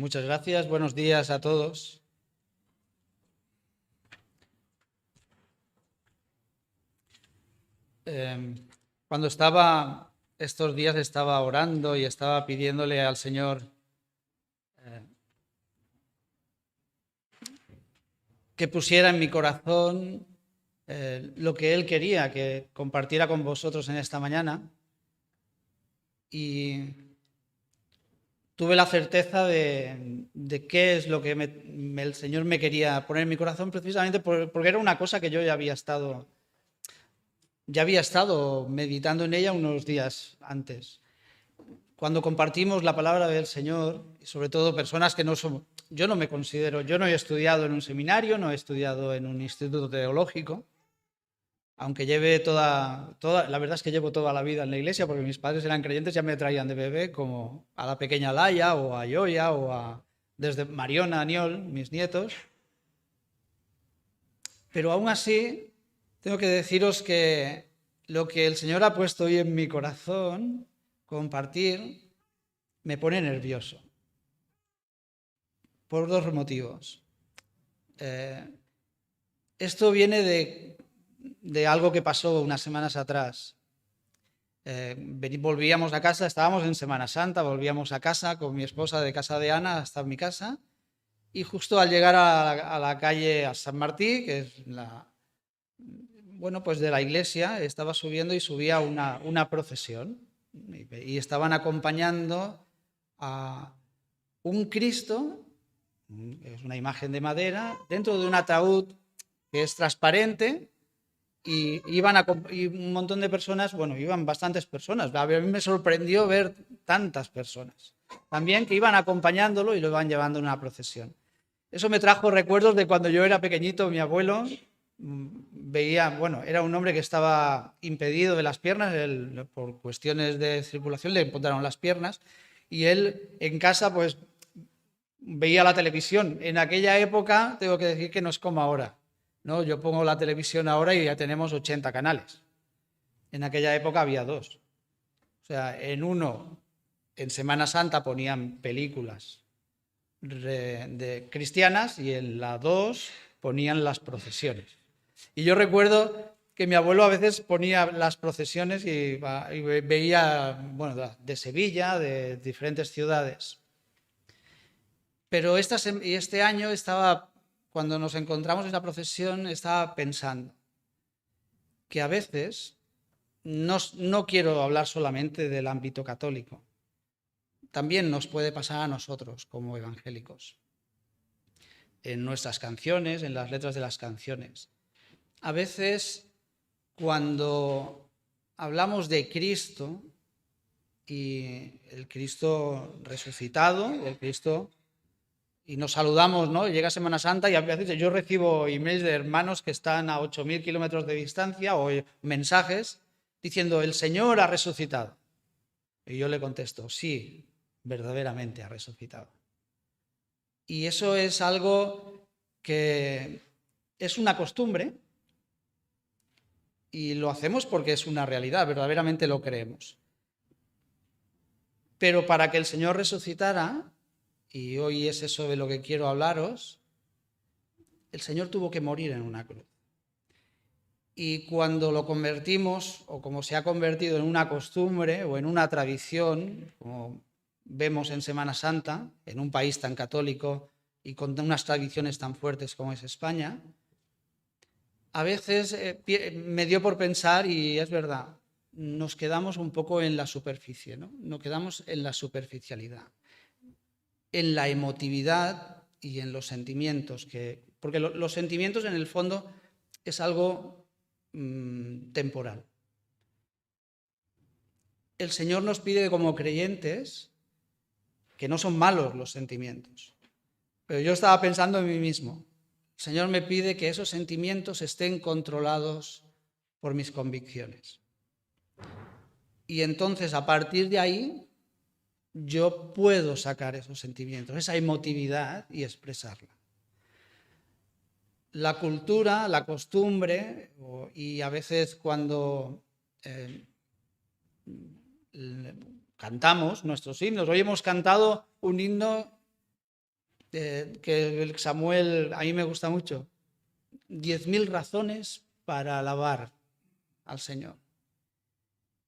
Muchas gracias. Buenos días a todos. Cuando estos días estaba orando y estaba pidiéndole al Señor que pusiera en mi corazón lo que Él quería que compartiera con vosotros en esta mañana, y tuve la certeza de qué es lo que el Señor me quería poner en mi corazón, precisamente porque era una cosa que yo ya había estado meditando en ella unos días antes. Cuando compartimos la palabra del Señor, y sobre todo personas que no son, yo no he estudiado en un seminario, no he estudiado en un instituto teológico, aunque la verdad es que llevo toda la vida en la iglesia, porque mis padres eran creyentes, ya me traían de bebé como a la pequeña Laia o a Yoya desde Mariona, Aniol, mis nietos. Pero aún así, tengo que deciros que lo que el Señor ha puesto hoy en mi corazón, compartir, me pone nervioso. Por dos motivos. Esto viene de algo que pasó unas semanas atrás. Volvíamos a casa, estábamos en Semana Santa, volvíamos a casa con mi esposa de casa de Ana hasta mi casa, y justo al llegar a la calle a San Martí, que es pues de la iglesia, estaba subiendo y subía una procesión, y estaban acompañando a un Cristo, es una imagen de madera, dentro de un ataúd que es transparente, y y un montón de personas, iban bastantes personas. A mí me sorprendió ver tantas personas. También que iban acompañándolo y lo iban llevando en una procesión. Eso me trajo recuerdos de cuando yo era pequeñito. Mi abuelo veía, era un hombre que estaba impedido de las piernas, por cuestiones de circulación le amputaron las piernas, y él en casa pues veía la televisión. En aquella época tengo que decir que no es como ahora, ¿no? Yo pongo la televisión ahora y ya tenemos 80 canales. En aquella época había dos. O sea, en Semana Santa ponían películas de cristianas, y en la 2 ponían las procesiones. Y yo recuerdo que mi abuelo a veces ponía las procesiones y veía, de Sevilla, de diferentes ciudades. Pero este año cuando nos encontramos en la procesión, estaba pensando que a veces, no quiero hablar solamente del ámbito católico, también nos puede pasar a nosotros como evangélicos, en nuestras canciones, en las letras de las canciones. A veces, cuando hablamos de Cristo y el Cristo resucitado, y nos saludamos, ¿no? Llega Semana Santa y a veces yo recibo emails de hermanos que están a 8.000 kilómetros de distancia, o mensajes diciendo: el Señor ha resucitado. Y yo le contesto: sí, verdaderamente ha resucitado. Y eso es algo que es una costumbre, y lo hacemos porque es una realidad, verdaderamente lo creemos. Pero para que el Señor resucitara, y hoy es eso de lo que quiero hablaros, el Señor tuvo que morir en una cruz. Y cuando lo convertimos, o como se ha convertido en una costumbre o en una tradición, como vemos en Semana Santa, en un país tan católico y con unas tradiciones tan fuertes como es España, a veces me dio por pensar, y es verdad, nos quedamos un poco en la superficie, ¿no? Nos quedamos en la superficialidad, en la emotividad y en los sentimientos, porque los sentimientos en el fondo es algo temporal. El Señor nos pide como creyentes, que no son malos los sentimientos, pero yo estaba pensando en mí mismo. El Señor me pide que esos sentimientos estén controlados por mis convicciones. Y entonces, a partir de ahí, yo puedo sacar esos sentimientos, esa emotividad, y expresarla. La cultura, la costumbre, y a veces cuando cantamos nuestros himnos, hoy hemos cantado un himno que el Samuel a mí me gusta mucho. 10.000 razones para alabar al Señor.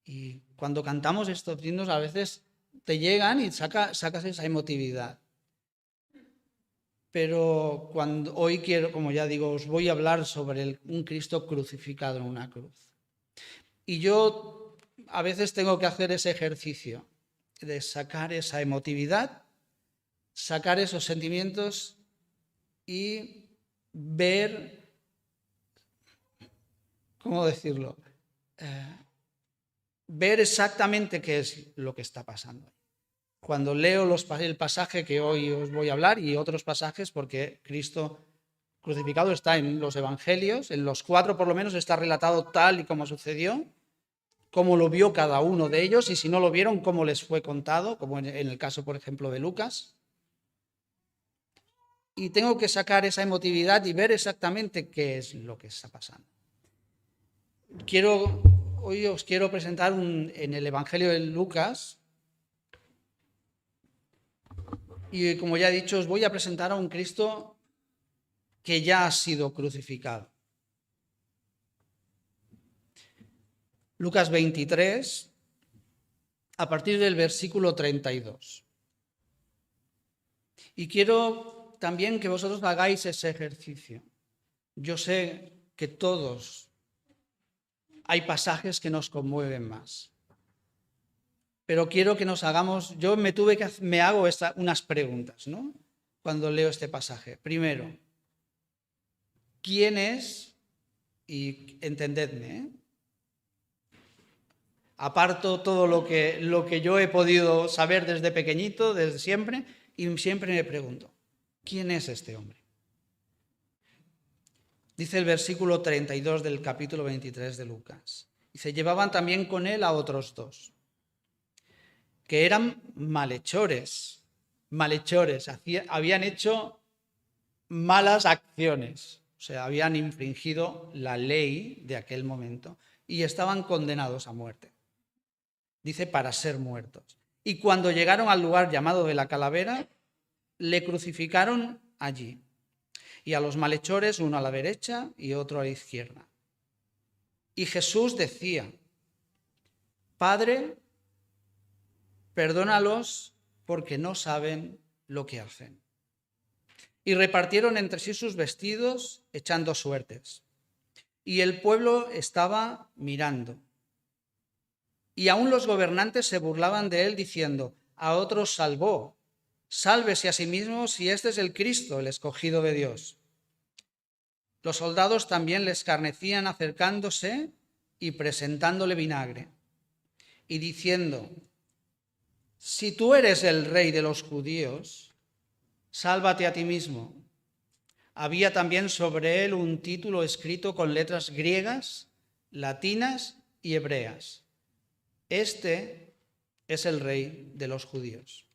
Y cuando cantamos estos himnos a veces te llegan y sacas esa emotividad. Pero hoy quiero, como ya digo, os voy a hablar sobre un Cristo crucificado en una cruz. Y yo a veces tengo que hacer ese ejercicio de sacar esa emotividad, sacar esos sentimientos y ver, ¿cómo decirlo? Ver exactamente qué es lo que está pasando. Cuando leo el pasaje que hoy os voy a hablar y otros pasajes, porque Cristo crucificado está en los evangelios, en los 4 por lo menos está relatado tal y como sucedió, cómo lo vio cada uno de ellos y si no lo vieron, cómo les fue contado, como en el caso, por ejemplo, de Lucas. Y tengo que sacar esa emotividad y ver exactamente qué es lo que está pasando. Hoy os quiero presentar en el Evangelio de Lucas, y como ya he dicho, os voy a presentar a un Cristo que ya ha sido crucificado. Lucas 23, a partir del versículo 32. Y quiero también que vosotros hagáis ese ejercicio. Yo sé que todos hay pasajes que nos conmueven más. Pero quiero que nos hagamos, me hago unas preguntas, ¿no? Cuando leo este pasaje. Primero, ¿quién es? Y entendedme, aparto todo lo que yo he podido saber desde pequeñito, desde siempre, y siempre me pregunto, ¿quién es este hombre? Dice el versículo 32 del capítulo 23 de Lucas. Dice, llevaban también con él a otros 2, que eran malhechores, habían hecho malas acciones, o sea, habían infringido la ley de aquel momento y estaban condenados a muerte. Dice, para ser muertos. Y cuando llegaron al lugar llamado de la Calavera, le crucificaron allí. Y a los malhechores, uno a la derecha y otro a la izquierda. Y Jesús decía, Padre, perdónalos porque no saben lo que hacen. Y repartieron entre sí sus vestidos, echando suertes. Y el pueblo estaba mirando. Y aún los gobernantes se burlaban de él, diciendo, a otros salvó, sálvese a sí mismo si este es el Cristo, el escogido de Dios. Los soldados también le escarnecían acercándose y presentándole vinagre, y diciendo, si tú eres el rey de los judíos, sálvate a ti mismo. Había también sobre él un título escrito con letras griegas, latinas y hebreas. Este es el rey de los judíos.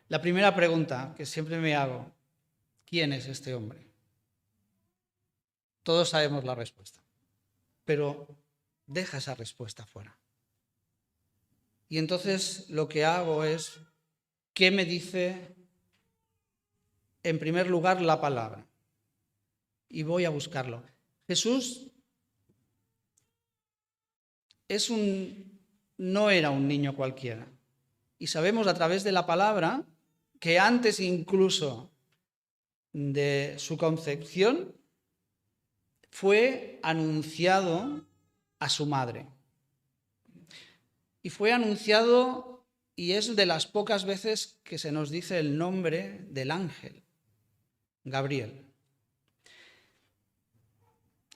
La primera pregunta que siempre me hago, ¿quién es este hombre? Todos sabemos la respuesta, pero deja esa respuesta fuera. Y entonces lo que hago es, ¿qué me dice en primer lugar la palabra? Y voy a buscarlo. Jesús no era un niño cualquiera. Y sabemos a través de la palabra que antes incluso de su concepción fue anunciado a su madre. Y fue anunciado, y es de las pocas veces que se nos dice el nombre del ángel, Gabriel.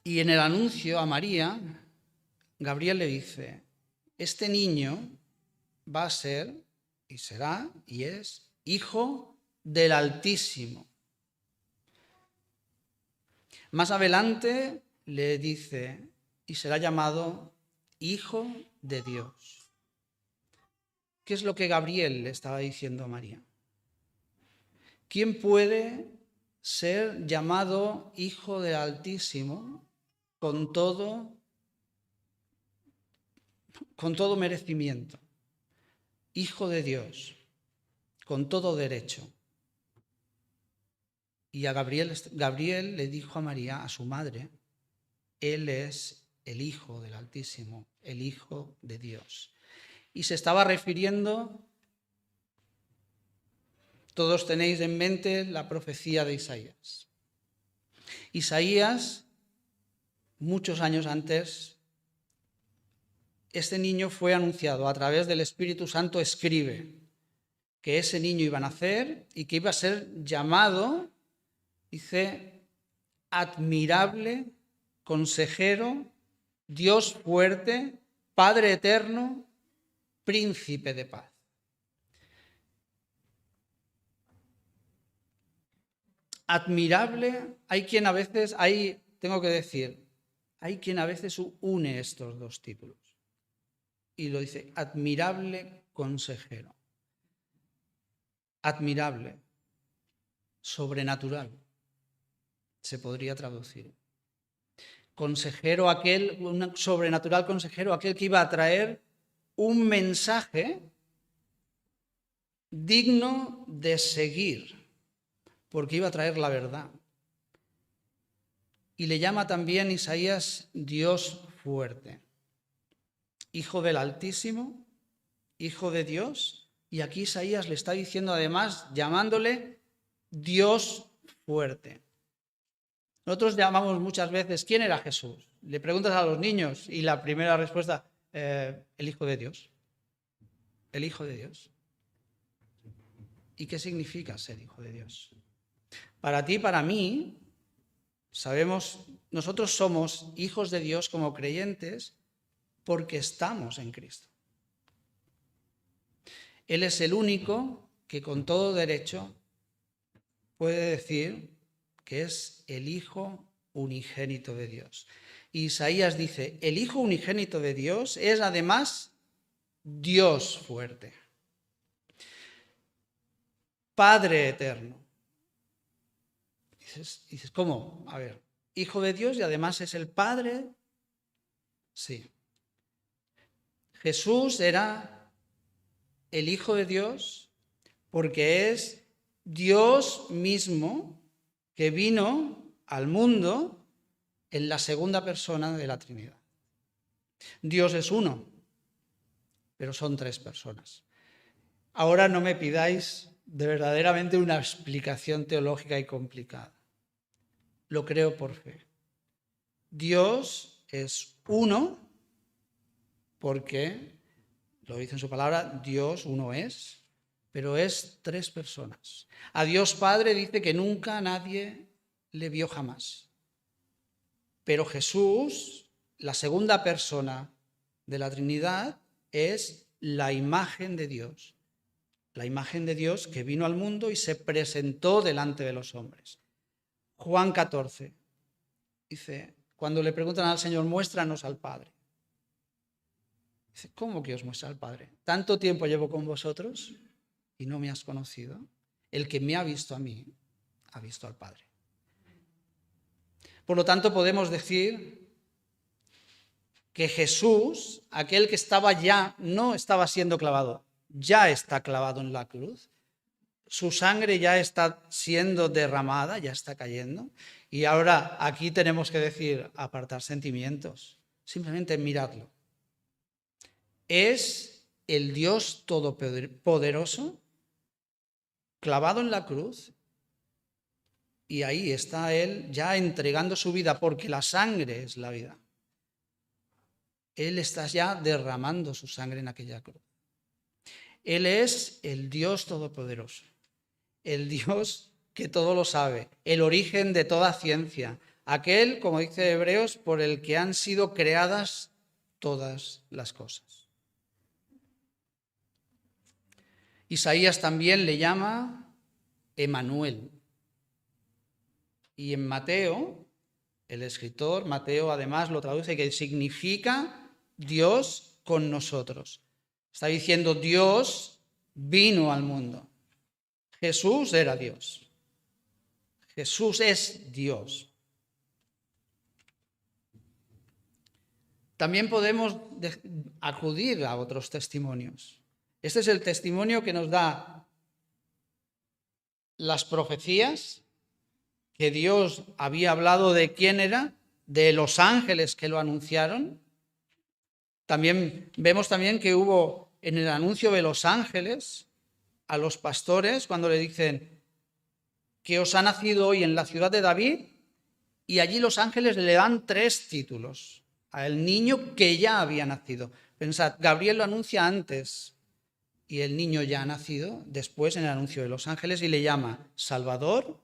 Y en el anuncio a María, Gabriel le dice, este niño va a ser, y será, y es, hijo del Altísimo. Más adelante le dice, y será llamado Hijo de Dios. ¿Qué es lo que Gabriel le estaba diciendo a María? ¿Quién puede ser llamado Hijo del Altísimo con todo merecimiento? Hijo de Dios. con todo derecho. Y a Gabriel le dijo a María, a su madre, Él es el Hijo del Altísimo, el Hijo de Dios. Y se estaba refiriendo, todos tenéis en mente la profecía de Isaías. Isaías, muchos años antes, este niño fue anunciado a través del Espíritu Santo, escribe que ese niño iba a nacer y que iba a ser llamado, dice, admirable, consejero, Dios fuerte, Padre eterno, príncipe de paz. Admirable, hay quien a veces, hay quien a veces une estos dos títulos y lo dice, admirable consejero. Admirable, sobrenatural, se podría traducir. Consejero un sobrenatural consejero, aquel que iba a traer un mensaje digno de seguir, porque iba a traer la verdad. Y le llama también Isaías Dios fuerte, Hijo del Altísimo, Hijo de Dios. Y aquí Isaías le está diciendo además, llamándole Dios fuerte. Nosotros llamamos muchas veces, ¿quién era Jesús? Le preguntas a los niños y la primera respuesta, el Hijo de Dios. El Hijo de Dios. ¿Y qué significa ser Hijo de Dios? Para ti, para mí, sabemos, nosotros somos hijos de Dios como creyentes porque estamos en Cristo. Él es el único que con todo derecho puede decir que es el Hijo unigénito de Dios. Isaías dice, el Hijo unigénito de Dios es además Dios fuerte, Padre eterno. Dices, ¿cómo? A ver, Hijo de Dios y además es el Padre. Sí. Jesús era el Hijo de Dios porque es Dios mismo que vino al mundo en la segunda persona de la Trinidad. Dios es uno, pero son tres personas. Ahora no me pidáis de verdaderamente una explicación teológica y complicada. Lo creo por fe. Dios es uno porque, lo dice en su palabra, Dios uno es, pero es tres personas. A Dios Padre dice que nunca nadie le vio jamás. Pero Jesús, la segunda persona de la Trinidad, es la imagen de Dios. La imagen de Dios que vino al mundo y se presentó delante de los hombres. Juan 14 dice, cuando le preguntan al Señor, muéstranos al Padre. Dice, ¿cómo que os muestra al Padre? ¿Tanto tiempo llevo con vosotros y no me has conocido? El que me ha visto a mí, ha visto al Padre. Por lo tanto, podemos decir que Jesús, aquel que estaba ya, no estaba siendo clavado, ya está clavado en la cruz. Su sangre ya está siendo derramada, ya está cayendo. Y ahora aquí tenemos que decir, apartar sentimientos, simplemente miradlo. Es el Dios todopoderoso clavado en la cruz y ahí está Él ya entregando su vida porque la sangre es la vida. Él está ya derramando su sangre en aquella cruz. Él es el Dios todopoderoso, el Dios que todo lo sabe, el origen de toda ciencia, aquel, como dice Hebreos, por el que han sido creadas todas las cosas. Isaías también le llama Emanuel. Y en Mateo, el escritor Mateo además lo traduce que significa Dios con nosotros. Está diciendo Dios vino al mundo. Jesús era Dios. Jesús es Dios. También podemos acudir a otros testimonios. Este es el testimonio que nos da las profecías, que Dios había hablado de quién era, de los ángeles que lo anunciaron. También vemos que hubo en el anuncio de los ángeles a los pastores cuando le dicen que os ha nacido hoy en la ciudad de David, y allí los ángeles le dan 3 títulos al niño que ya había nacido. Pensad, Gabriel lo anuncia antes y el niño ya ha nacido después en el anuncio de los ángeles y le llama Salvador,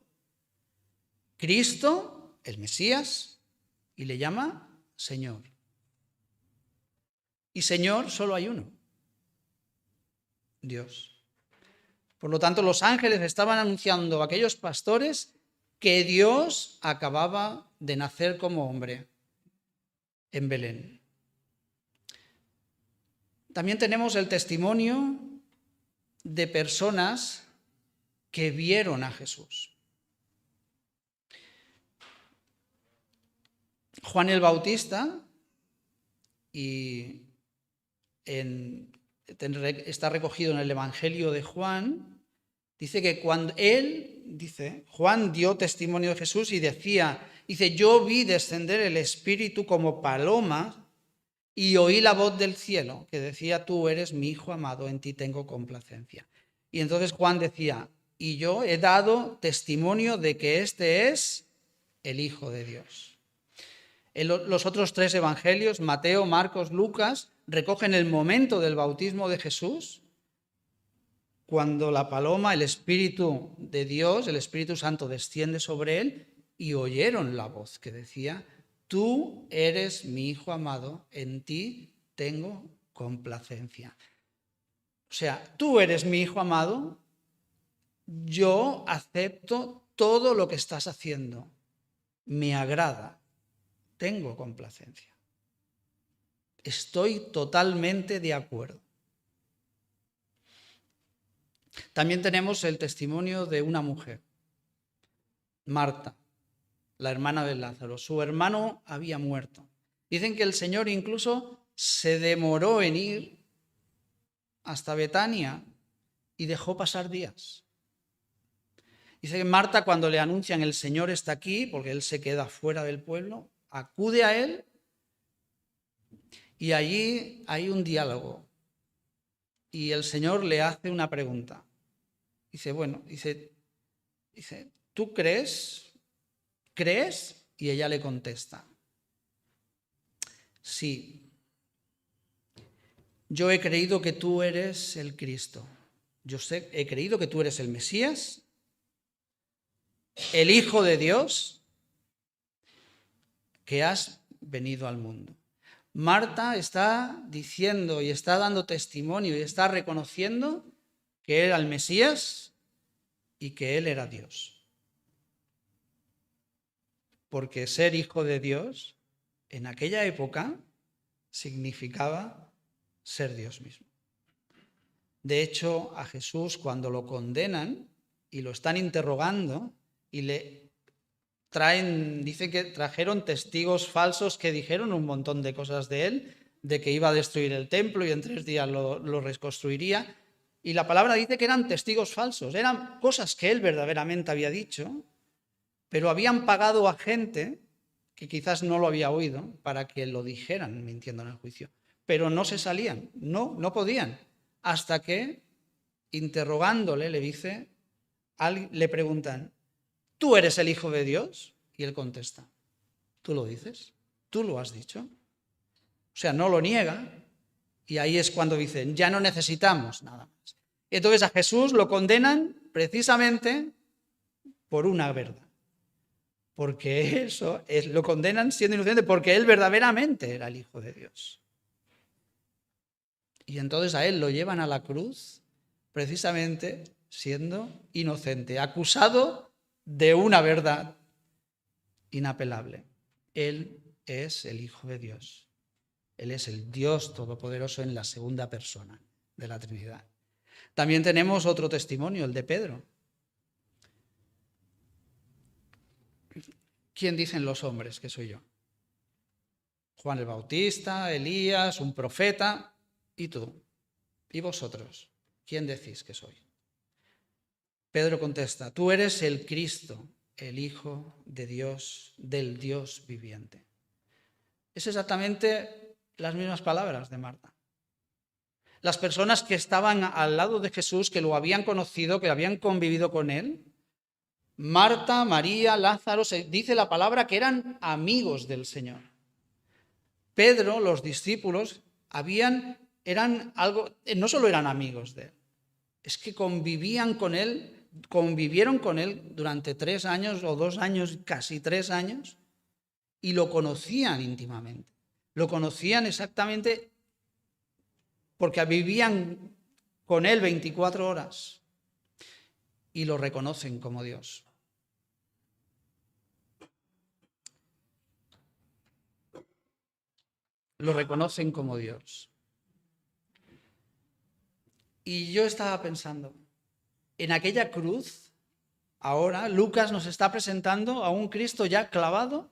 Cristo, el Mesías, y le llama Señor. Y Señor solo hay uno, Dios. Por lo tanto, los ángeles estaban anunciando a aquellos pastores que Dios acababa de nacer como hombre en Belén. También tenemos el testimonio de personas que vieron a Jesús. Juan el Bautista, y está recogido en el Evangelio de Juan, dice que cuando Juan dio testimonio de Jesús y dice, yo vi descender el Espíritu como paloma y oí la voz del cielo que decía, tú eres mi Hijo amado, en ti tengo complacencia. Y entonces Juan decía, y yo he dado testimonio de que este es el Hijo de Dios. En los otros 3 evangelios, Mateo, Marcos, Lucas, recogen el momento del bautismo de Jesús, cuando la paloma, el Espíritu de Dios, el Espíritu Santo desciende sobre él y oyeron la voz que decía, tú eres mi Hijo amado, en ti tengo complacencia. O sea, tú eres mi Hijo amado, yo acepto todo lo que estás haciendo, me agrada, tengo complacencia. Estoy totalmente de acuerdo. También tenemos el testimonio de una mujer, Marta, la hermana de Lázaro. Su hermano había muerto. Dicen que el Señor incluso se demoró en ir hasta Betania y dejó pasar días. Dice que Marta, cuando le anuncian el Señor está aquí, porque él se queda fuera del pueblo, acude a él y allí hay un diálogo. Y el Señor le hace una pregunta. Dice, ¿tú crees? ¿Crees? Y ella le contesta, sí, yo he creído que tú eres el Cristo. He creído que tú eres el Mesías, el Hijo de Dios, que has venido al mundo. Marta está diciendo y está dando testimonio y está reconociendo que era el Mesías y que él era Dios. Porque ser hijo de Dios en aquella época significaba ser Dios mismo. De hecho, a Jesús cuando lo condenan y lo están interrogando y le dice que trajeron testigos falsos que dijeron un montón de cosas de él, de que iba a destruir el templo y en 3 días lo reconstruiría. Y la palabra dice que eran testigos falsos, eran cosas que él verdaderamente había dicho, pero habían pagado a gente que quizás no lo había oído para que lo dijeran mintiendo en el juicio. Pero no se salían, no podían, hasta que, interrogándole, le preguntan, ¿tú eres el Hijo de Dios? Y él contesta, ¿tú lo dices? ¿Tú lo has dicho? O sea, no lo niega, y ahí es cuando dicen, ya no necesitamos nada más. Y entonces a Jesús lo condenan precisamente por una verdad. Porque lo condenan siendo inocente, porque él verdaderamente era el Hijo de Dios. Y entonces a él lo llevan a la cruz precisamente siendo inocente, acusado de una verdad inapelable. Él es el Hijo de Dios. Él es el Dios Todopoderoso en la segunda persona de la Trinidad. También tenemos otro testimonio, el de Pedro. ¿Quién dicen los hombres que soy yo? Juan el Bautista, Elías, un profeta, ¿y tú? ¿Y vosotros? ¿Quién decís que soy? Pedro contesta, tú eres el Cristo, el Hijo de Dios, del Dios viviente. Es exactamente las mismas palabras de Marta. Las personas que estaban al lado de Jesús, que lo habían conocido, que habían convivido con él, Marta, María, Lázaro, se dice la palabra que eran amigos del Señor. Pedro, los discípulos, no solo eran amigos de él, es que convivieron con él durante 3 años o 2 años, casi 3 años, y lo conocían íntimamente. Lo conocían exactamente porque vivían con él 24 horas y lo reconocen como Dios. Lo reconocen como Dios. Y yo estaba pensando, en aquella cruz, ahora Lucas nos está presentando a un Cristo ya clavado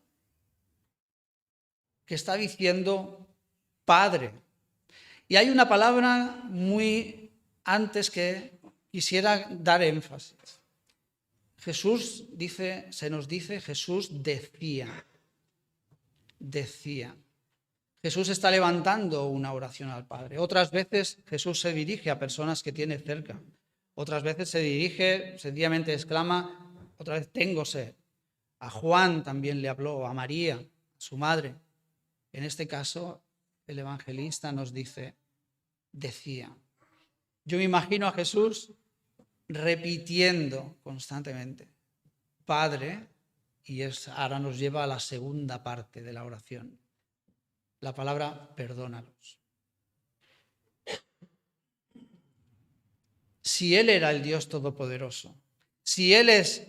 que está diciendo Padre. Y hay una palabra muy antes que quisiera dar énfasis. Jesús dice, Jesús decía. Jesús está levantando una oración al Padre. Otras veces Jesús se dirige a personas que tiene cerca. Otras veces se dirige, sencillamente exclama, otra vez tengo sed. A Juan también le habló, a María, a su madre. En este caso, el evangelista nos dice, decía. Yo me imagino a Jesús repitiendo constantemente, Padre, y ahora nos lleva a la segunda parte de la oración. La palabra perdónalos. Si Él era el Dios Todopoderoso, si Él es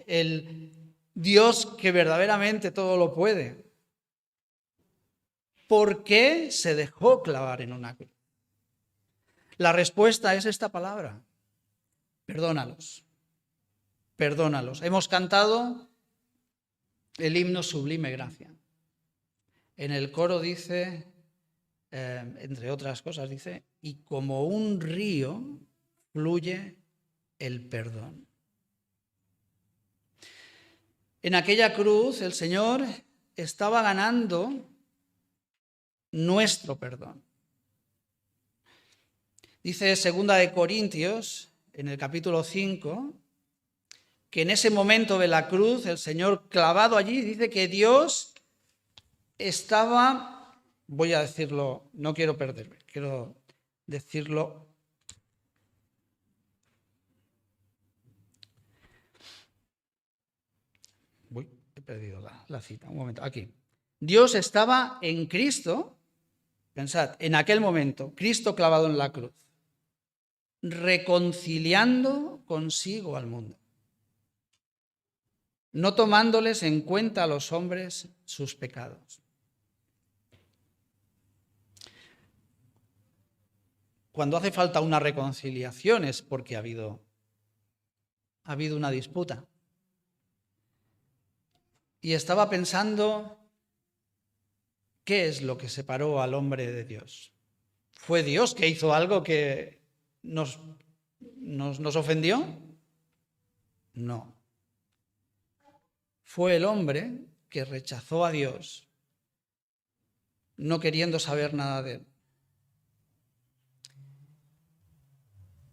el Dios que verdaderamente todo lo puede, ¿por qué se dejó clavar en una cruz? La respuesta es esta palabra, perdónalos, perdónalos. Hemos cantado el himno Sublime Gracia. En el coro dice, entre otras cosas, dice, y como un río fluye el perdón. En aquella cruz el Señor estaba ganando nuestro perdón. Dice 2 de Corintios, en el capítulo 5, que en ese momento de la cruz, el Señor clavado allí, dice que Dios estaba, voy a decirlo, no quiero perderme, quiero decirlo. He perdido la cita, un momento, aquí. Dios estaba en Cristo, pensad, en aquel momento, Cristo clavado en la cruz, reconciliando consigo al mundo, no tomándoles en cuenta a los hombres sus pecados. Cuando hace falta una reconciliación es porque ha habido una disputa. Y estaba pensando, ¿qué es lo que separó al hombre de Dios? ¿Fue Dios que hizo algo que nos ofendió? No. Fue el hombre que rechazó a Dios, no queriendo saber nada de él.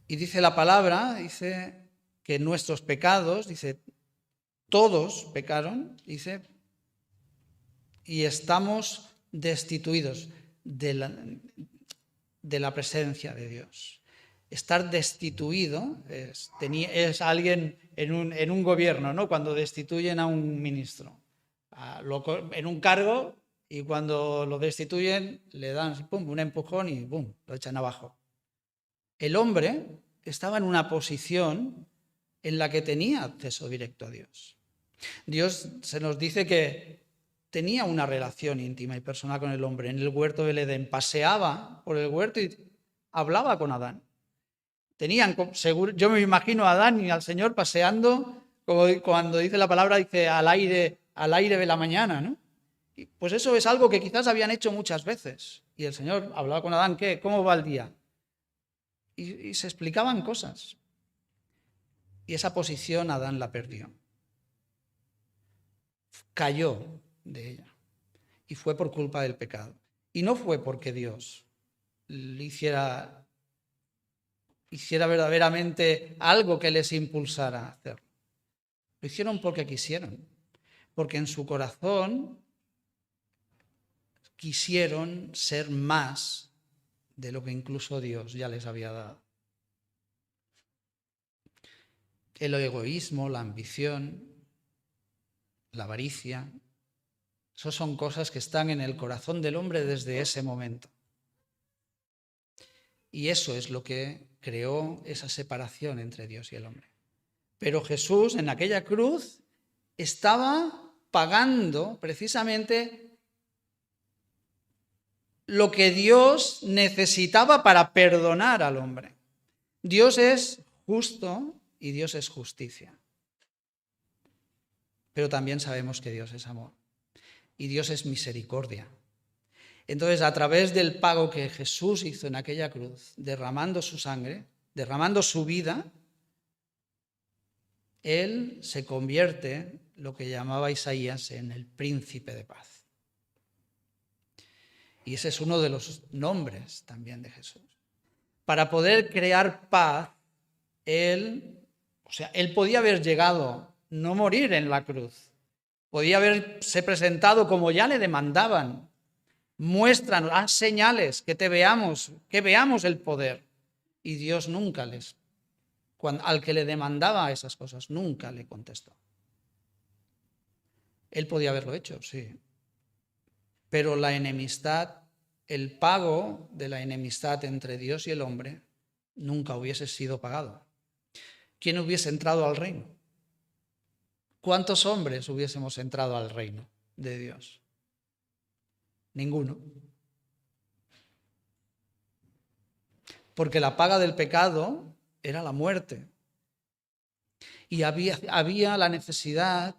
Y dice la palabra, dice que nuestros pecados, dice, todos pecaron, dice, y estamos destituidos de la presencia de Dios. Estar destituido es alguien en un gobierno, ¿no? Cuando destituyen a un ministro en un cargo, y cuando lo destituyen le dan pum, un empujón y ¡bum!, lo echan abajo. El hombre estaba en una posición en la que tenía acceso directo a Dios. Dios se nos dice que tenía una relación íntima y personal con el hombre. En el huerto del Edén paseaba por el huerto y hablaba con Adán. Yo me imagino a Adán y al Señor paseando, como cuando dice la palabra, dice al aire de la mañana, ¿no? Y pues eso es algo que quizás habían hecho muchas veces. Y el Señor hablaba con Adán, ¿qué? ¿Cómo va el día? Y se explicaban cosas. Y esa posición Adán la perdió. Cayó de ella. Y fue por culpa del pecado. Y no fue porque Dios le hiciera verdaderamente algo que les impulsara a hacerlo. Lo hicieron porque quisieron. Porque en su corazón quisieron ser más de lo que incluso Dios ya les había dado. El egoísmo, la ambición, la avaricia, esas son cosas que están en el corazón del hombre desde ese momento. Y eso es lo que creó esa separación entre Dios y el hombre. Pero Jesús en aquella cruz estaba pagando precisamente lo que Dios necesitaba para perdonar al hombre. Dios es justo y Dios es justicia. Pero también sabemos que Dios es amor y Dios es misericordia. Entonces, a través del pago que Jesús hizo en aquella cruz, derramando su sangre, derramando su vida, Él se convierte, lo que llamaba Isaías, en el príncipe de paz. Y ese es uno de los nombres también de Jesús. Para poder crear paz, Él podía haber llegado, no morir en la cruz. Podía haberse presentado como ya le demandaban. Muéstranos, haz señales, que veamos el poder. Y Dios nunca al que le demandaba esas cosas, nunca le contestó. Él podía haberlo hecho, sí. Pero la enemistad, el pago de la enemistad entre Dios y el hombre, nunca hubiese sido pagado. ¿Quién hubiese entrado al reino? ¿Cuántos hombres hubiésemos entrado al reino de Dios? Ninguno. Porque la paga del pecado era la muerte. Y había la necesidad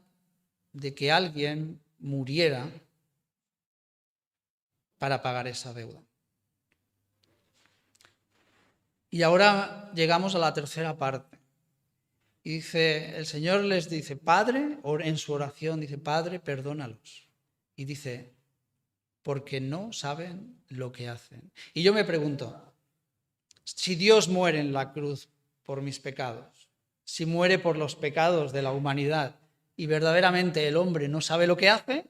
de que alguien muriera para pagar esa deuda. Y ahora llegamos a la tercera parte. Y dice, el Señor les dice, Padre, en su oración dice, Padre, perdónalos. Y dice, porque no saben lo que hacen. Y yo me pregunto, si Dios muere en la cruz por mis pecados, si muere por los pecados de la humanidad y verdaderamente el hombre no sabe lo que hace,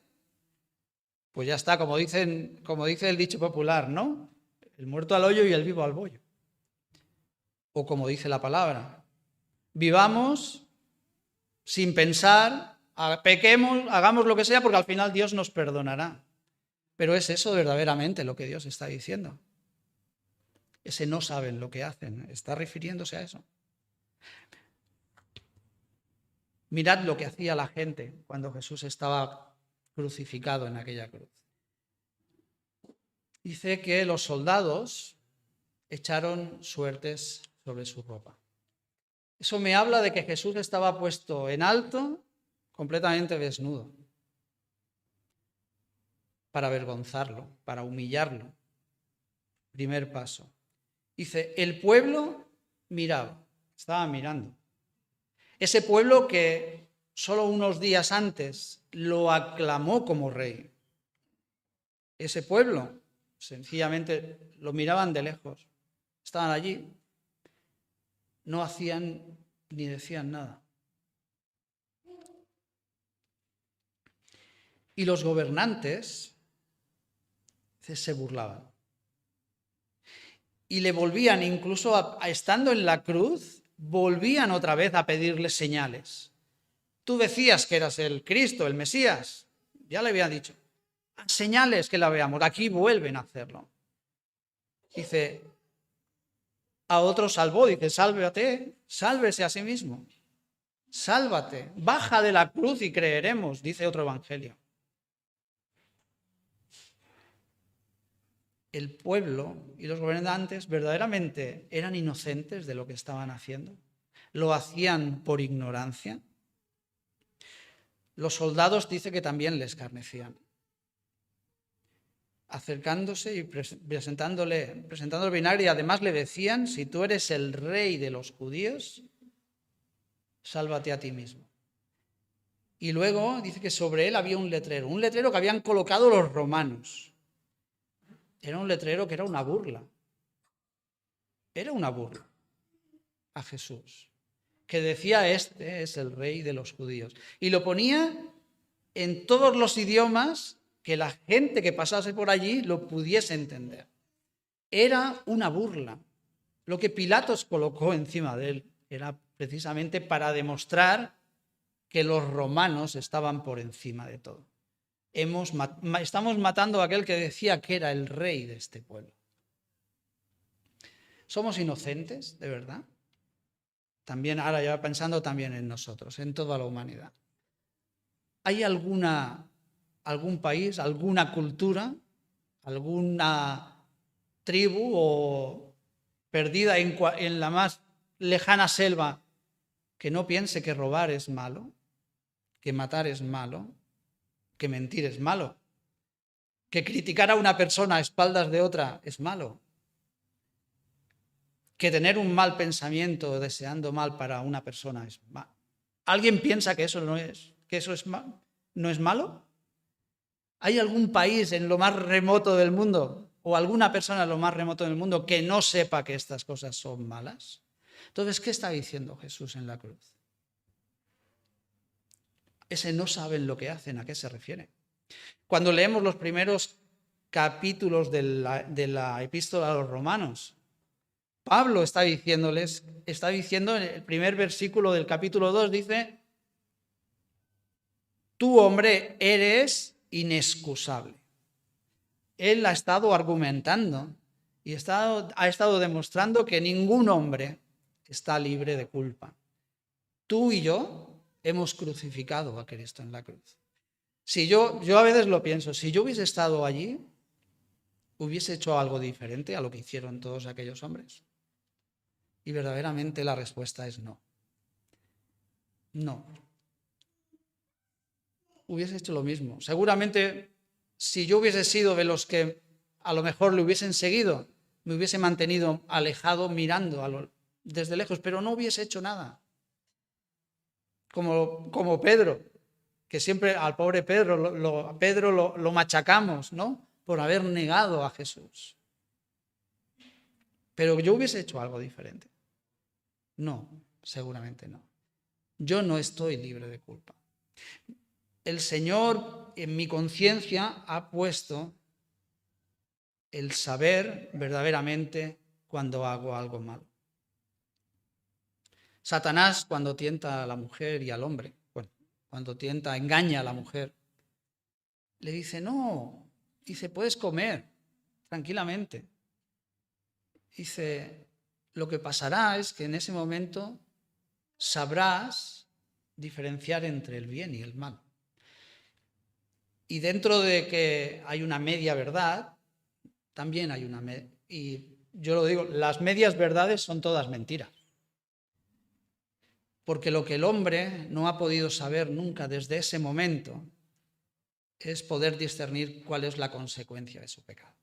pues ya está, como dice el dicho popular, ¿no? El muerto al hoyo y el vivo al bollo. O como dice la palabra, vivamos sin pensar, pequemos, hagamos lo que sea, porque al final Dios nos perdonará. Pero es eso verdaderamente lo que Dios está diciendo. Ese no saben lo que hacen, está refiriéndose a eso. Mirad lo que hacía la gente cuando Jesús estaba crucificado en aquella cruz. Dice que los soldados echaron suertes sobre su ropa. Eso me habla de que Jesús estaba puesto en alto, completamente desnudo, para avergonzarlo, para humillarlo. Primer paso. Dice, el pueblo miraba, estaba mirando. Ese pueblo que solo unos días antes lo aclamó como rey. Ese pueblo, sencillamente, lo miraban de lejos. Estaban allí, no hacían ni decían nada. Y los gobernantes se burlaban. Y le volvían, incluso estando en la cruz, volvían otra vez a pedirle señales. Tú decías que eras el Cristo, el Mesías. Ya le habían dicho. Señales que la veamos. Aquí vuelven a hacerlo. Dice, a otro salvó. Dice, sálvese a sí mismo. Sálvate. Baja de la cruz y creeremos, dice otro evangelio. El pueblo y los gobernantes verdaderamente eran inocentes de lo que estaban haciendo. Lo hacían por ignorancia. Los soldados dice que también le escarnecían. Acercándose y presentándole vinagre, y además le decían, si tú eres el rey de los judíos, sálvate a ti mismo. Y luego dice que sobre él había un letrero que habían colocado los romanos. Era un letrero que era una burla. Era una burla a Jesús, que decía: este es el rey de los judíos. Y lo ponía en todos los idiomas que la gente que pasase por allí lo pudiese entender. Era una burla. Lo que Pilatos colocó encima de él era precisamente para demostrar que los romanos estaban por encima de todo. Estamos matando a aquel que decía que era el rey de este pueblo. ¿Somos inocentes, de verdad? También, ahora ya pensando también en nosotros, en toda la humanidad. ¿Hay algún país, alguna cultura, alguna tribu o perdida en la más lejana selva que no piense que robar es malo, que matar es malo, que mentir es malo, que criticar a una persona a espaldas de otra es malo, que tener un mal pensamiento deseando mal para una persona es malo? ¿Alguien piensa que eso no es malo? ¿Hay algún país en lo más remoto del mundo o alguna persona en lo más remoto del mundo que no sepa que estas cosas son malas? Entonces, ¿qué está diciendo Jesús en la cruz? Ese no saben lo que hacen, ¿a qué se refiere? Cuando leemos los primeros capítulos de la epístola a los romanos, Pablo está diciendo en el primer versículo del capítulo 2, dice: tú, hombre, eres inexcusable. Él ha estado argumentando y ha estado demostrando que ningún hombre está libre de culpa. Tú y yo hemos crucificado a Cristo en la cruz. Si yo a veces lo pienso, si yo hubiese estado allí, ¿hubiese hecho algo diferente a lo que hicieron todos aquellos hombres? Y verdaderamente la respuesta es no. No. Hubiese hecho lo mismo. Seguramente, si yo hubiese sido de los que a lo mejor le hubiesen seguido, me hubiese mantenido alejado mirando desde lejos, pero no hubiese hecho nada. Como Pedro, que siempre al pobre Pedro lo machacamos, ¿no?, por haber negado a Jesús. Pero yo hubiese hecho algo diferente. No, seguramente no. Yo no estoy libre de culpa. El Señor en mi conciencia ha puesto el saber verdaderamente cuando hago algo malo. Satanás, cuando tienta a la mujer y al hombre, cuando engaña a la mujer, le dice: no, dice, puedes comer tranquilamente. Dice, lo que pasará es que en ese momento sabrás diferenciar entre el bien y el mal. Y dentro de que hay una media verdad, también hay una media. Y yo lo digo, las medias verdades son todas mentiras. Porque lo que el hombre no ha podido saber nunca desde ese momento es poder discernir cuál es la consecuencia de su pecado.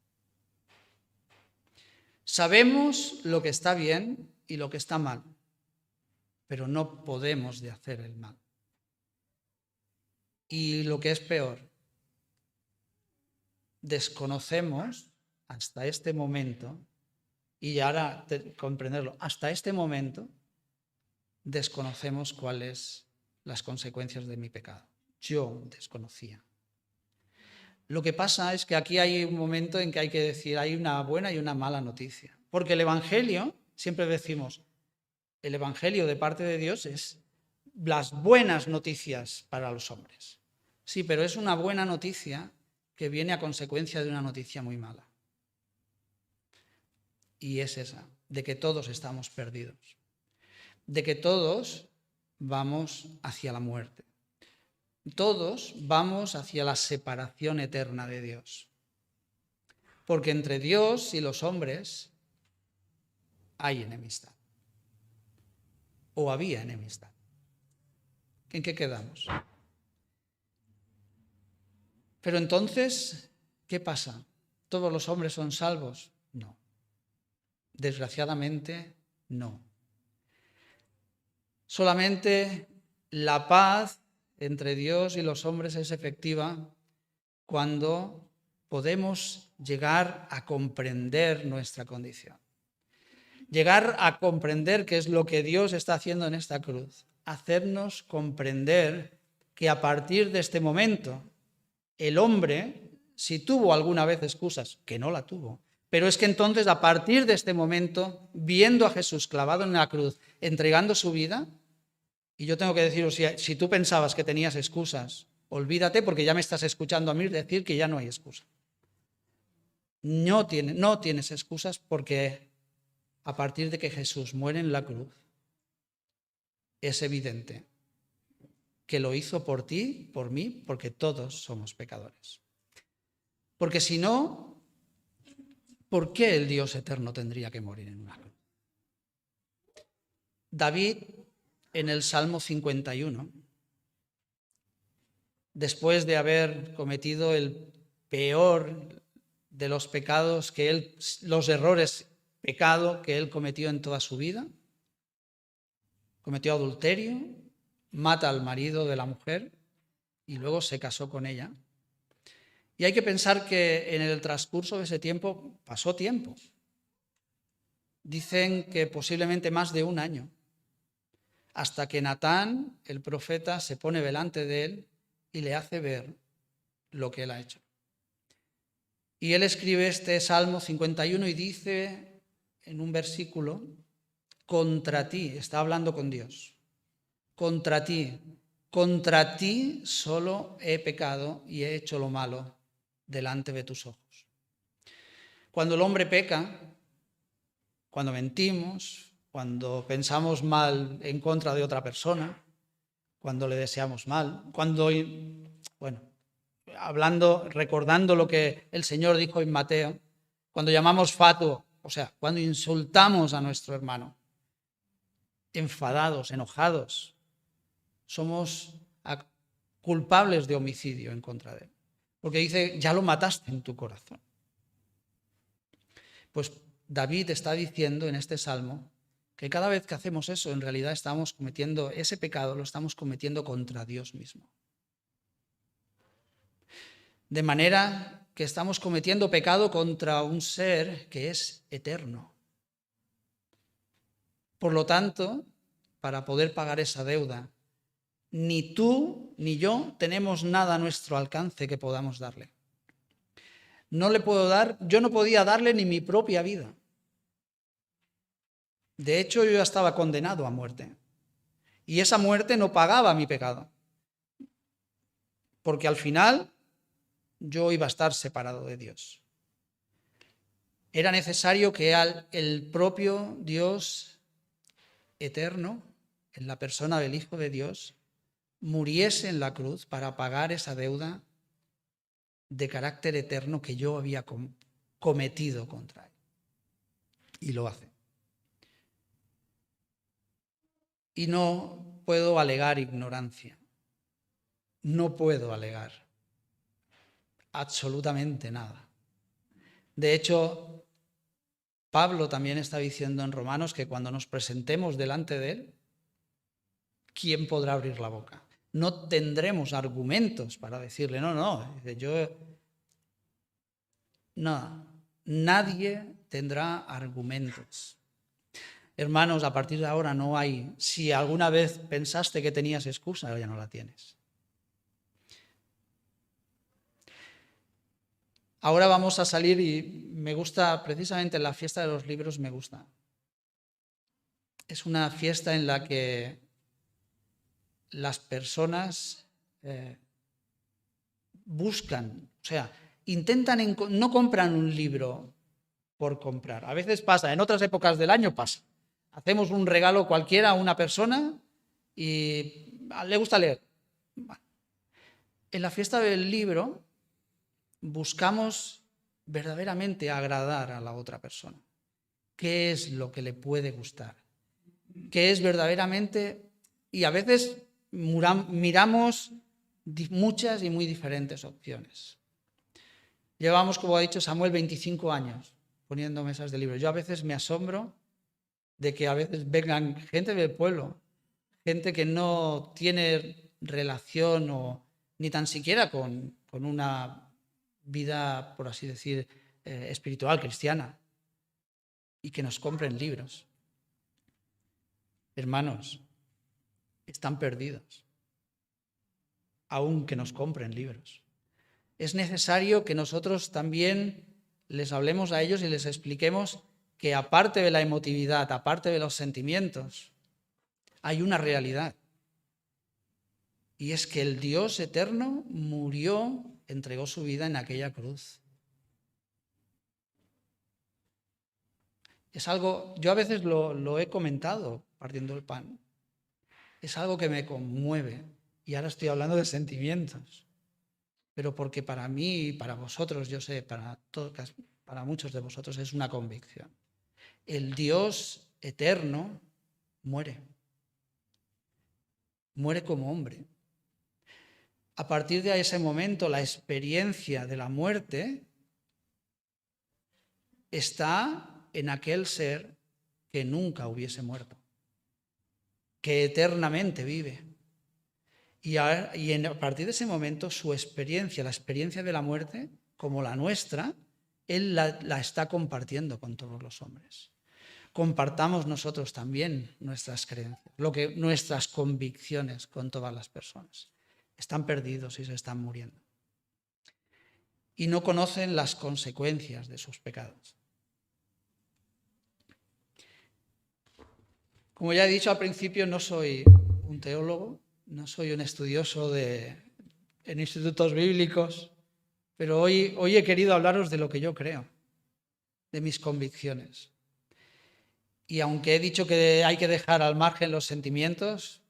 Sabemos lo que está bien y lo que está mal, pero no podemos de hacer el mal. Y lo que es peor, desconocemos hasta este momento, y ahora comprenderlo, hasta este momento desconocemos cuáles las consecuencias de mi pecado. Yo desconocía. Lo que pasa es que aquí hay un momento en que hay que decir, hay una buena y una mala noticia. Porque el Evangelio, siempre decimos, el Evangelio de parte de Dios es las buenas noticias para los hombres. Sí, pero es una buena noticia que viene a consecuencia de una noticia muy mala. Y es esa, de que todos estamos perdidos. De que todos vamos hacia la muerte. Todos vamos hacia la separación eterna de Dios. Porque entre Dios y los hombres hay enemistad. O había enemistad. ¿En qué quedamos? Pero entonces, ¿qué pasa? ¿Todos los hombres son salvos? No. Desgraciadamente, no. Solamente la paz entre Dios y los hombres es efectiva cuando podemos llegar a comprender nuestra condición. Llegar a comprender qué es lo que Dios está haciendo en esta cruz. Hacernos comprender que a partir de este momento el hombre, si tuvo alguna vez excusas, que no la tuvo, pero es que entonces a partir de este momento, viendo a Jesús clavado en la cruz, entregando su vida, y yo tengo que deciros, si tú pensabas que tenías excusas, olvídate, porque ya me estás escuchando a mí decir que ya no hay excusa. No tienes excusas, porque a partir de que Jesús muere en la cruz, es evidente que lo hizo por ti, por mí, porque todos somos pecadores. Porque si no, ¿por qué el Dios eterno tendría que morir en una cruz? David, en el Salmo 51, después de haber cometido el peor de los pecados los errores, pecado que él cometió en toda su vida, cometió adulterio, mata al marido de la mujer y luego se casó con ella. Y hay que pensar que en el transcurso de ese tiempo pasó tiempo. Dicen que posiblemente más de un año, hasta que Natán, el profeta, se pone delante de él y le hace ver lo que él ha hecho. Y él escribe este Salmo 51 y dice en un versículo: contra ti, está hablando con Dios, contra ti solo he pecado y he hecho lo malo delante de tus ojos. Cuando el hombre peca, cuando mentimos, cuando pensamos mal en contra de otra persona, cuando le deseamos mal, recordando lo que el Señor dijo en Mateo, cuando llamamos fatuo, o sea, cuando insultamos a nuestro hermano, enfadados, enojados, somos culpables de homicidio en contra de él. Porque dice, ya lo mataste en tu corazón. Pues David está diciendo en este salmo que cada vez que hacemos eso, en realidad estamos cometiendo ese pecado, lo estamos cometiendo contra Dios mismo. De manera que estamos cometiendo pecado contra un ser que es eterno. Por lo tanto, para poder pagar esa deuda, ni tú ni yo tenemos nada a nuestro alcance que podamos darle. Yo no podía darle ni mi propia vida. De hecho, yo ya estaba condenado a muerte. Y esa muerte no pagaba mi pecado. Porque al final yo iba a estar separado de Dios. Era necesario que el propio Dios eterno, en la persona del Hijo de Dios, muriese en la cruz para pagar esa deuda de carácter eterno que yo había cometido contra él. Y lo hace. Y no puedo alegar ignorancia. No puedo alegar absolutamente nada. De hecho, Pablo también está diciendo en Romanos que cuando nos presentemos delante de él, ¿quién podrá abrir la boca? No tendremos argumentos para decirle, nadie tendrá argumentos. Hermanos, a partir de ahora no hay, si alguna vez pensaste que tenías excusa, ya no la tienes. Ahora vamos a salir y me gusta, precisamente la fiesta de los libros me gusta. Es una fiesta en la que las personas buscan, o sea, intentan, no compran un libro por comprar. A veces pasa, en otras épocas del año pasa. Hacemos un regalo cualquiera a una persona y le gusta leer. En la fiesta del libro buscamos verdaderamente agradar a la otra persona. ¿Qué es lo que le puede gustar? ¿Qué es verdaderamente? Y a veces miramos muchas y muy diferentes opciones. Llevamos, como ha dicho Samuel, 25 años poniendo mesas de libros. Yo a veces me asombro de que a veces vengan gente del pueblo, gente que no tiene relación ni tan siquiera con una vida, por así decir, espiritual, cristiana, y que nos compren libros. Hermanos, están perdidos, aunque nos compren libros. Es necesario que nosotros también les hablemos a ellos y les expliquemos que aparte de la emotividad, aparte de los sentimientos, hay una realidad. Y es que el Dios eterno murió, entregó su vida en aquella cruz. Es algo, yo a veces lo he comentado partiendo el pan. Es algo que me conmueve. Y ahora estoy hablando de sentimientos. Pero porque para mí y para vosotros, yo sé, para muchos de vosotros es una convicción. El Dios eterno muere. Muere como hombre. A partir de ese momento, la experiencia de la muerte está en aquel ser que nunca hubiese muerto, que eternamente vive. Y a partir de ese momento, su experiencia, la experiencia de la muerte, como la nuestra, Él la está compartiendo con todos los hombres. Compartamos nosotros también nuestras creencias, nuestras convicciones con todas las personas. Están perdidos y se están muriendo. Y no conocen las consecuencias de sus pecados. Como ya he dicho al principio, no soy un teólogo, no soy un estudioso en institutos bíblicos, pero hoy he querido hablaros de lo que yo creo, de mis convicciones. Y aunque he dicho que hay que dejar al margen los sentimientos,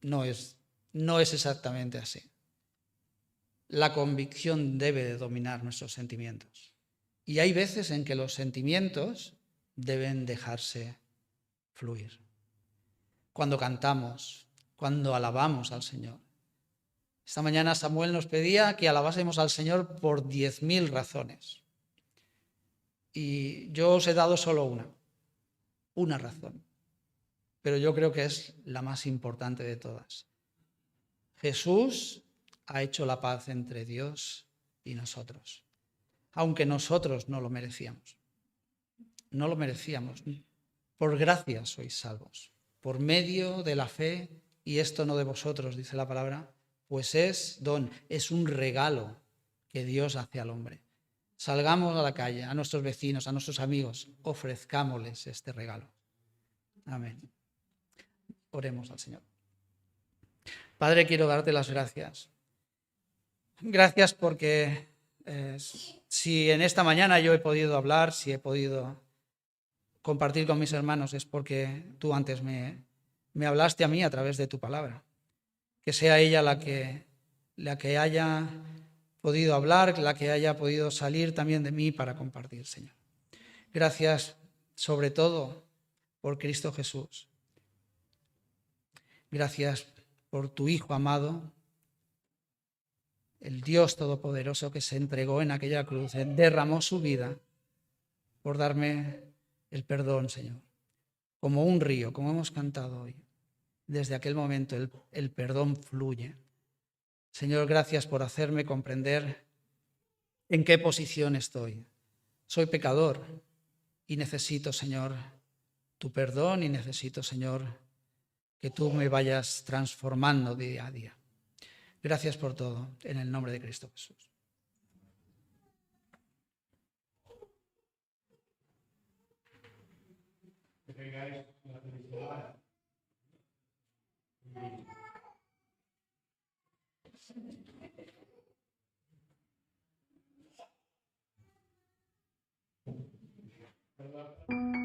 no es exactamente así. La convicción debe de dominar nuestros sentimientos. Y hay veces en que los sentimientos deben dejarse fluir. Cuando cantamos, cuando alabamos al Señor. Esta mañana Samuel nos pedía que alabásemos al Señor por 10.000 razones. Y yo os he dado solo una razón. Pero yo creo que es la más importante de todas. Jesús ha hecho la paz entre Dios y nosotros, aunque nosotros no lo merecíamos. No lo merecíamos. Por gracia sois salvos, por medio de la fe, y esto no de vosotros, dice la palabra, pues es don, es un regalo que Dios hace al hombre. Salgamos a la calle, a nuestros vecinos, a nuestros amigos, ofrezcámosles este regalo. Amén. Oremos al Señor. Padre, quiero darte las gracias. Gracias porque si en esta mañana yo he podido hablar, si he podido compartir con mis hermanos, es porque tú antes me hablaste a mí a través de tu palabra. Que sea ella la que haya podido hablar, la que haya podido salir también de mí para compartir, Señor. Gracias sobre todo por Cristo Jesús. Gracias por tu Hijo amado, el Dios Todopoderoso que se entregó en aquella cruz, derramó su vida por darme el perdón, Señor. Como un río, como hemos cantado hoy. Desde aquel momento el perdón fluye. Señor, gracias por hacerme comprender en qué posición estoy. Soy pecador y necesito, Señor, tu perdón y necesito, Señor, que tú me vayas transformando día a día. Gracias por todo, en el nombre de Cristo Jesús. Que tengáis la felicidad. ¿Verdad?